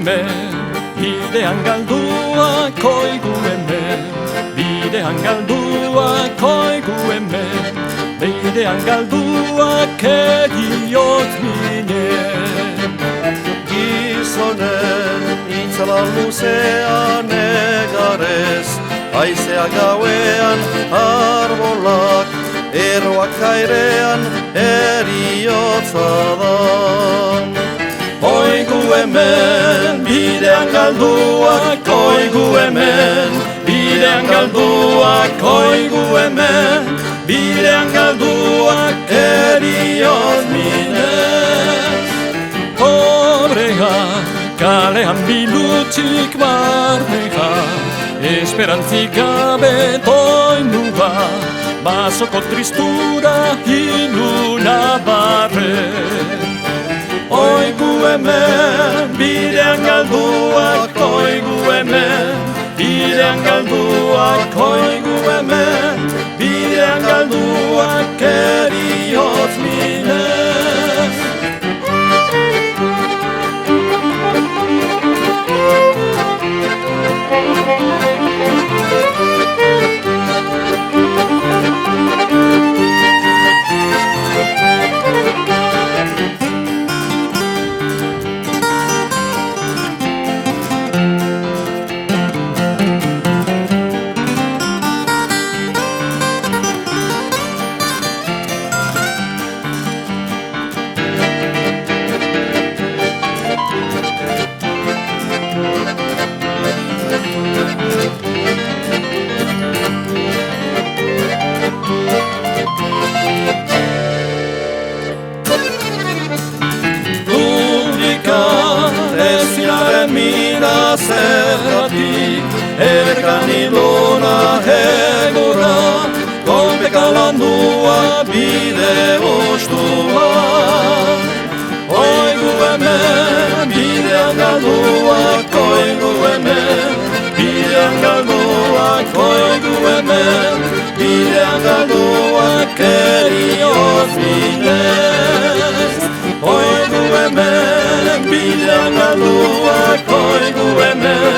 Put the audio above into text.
hemen, bidean galduak oigu hemen, bidean galduak oigu hemen, bidean galduak egiot minen. Gizonen itzala luzean egarez, haizea gauean arbolak, erroak airean eriotza da. Oigu hemen, bidean galduak oigu hemen, bidean galduak oigu hemen, bidean galduak eriot minez. Pobrea, kalean bilutsik barnea, esperantzik gabe doinu bat, basoko tristura hiluna barre. Oigu hemen, bidean galduak oigu hemen, bidean galduak oigu hemen, bidean galduak eriotz minez. Mira zergatik, erkan ilona hegora, kolpeka landua bide ostua. Oigu hemen, bidean galduak oigu hemen, bidean galduak oigu hemen, bidean galduak eriotz minez. Oigu hemen, bidean galduak oigu hemen,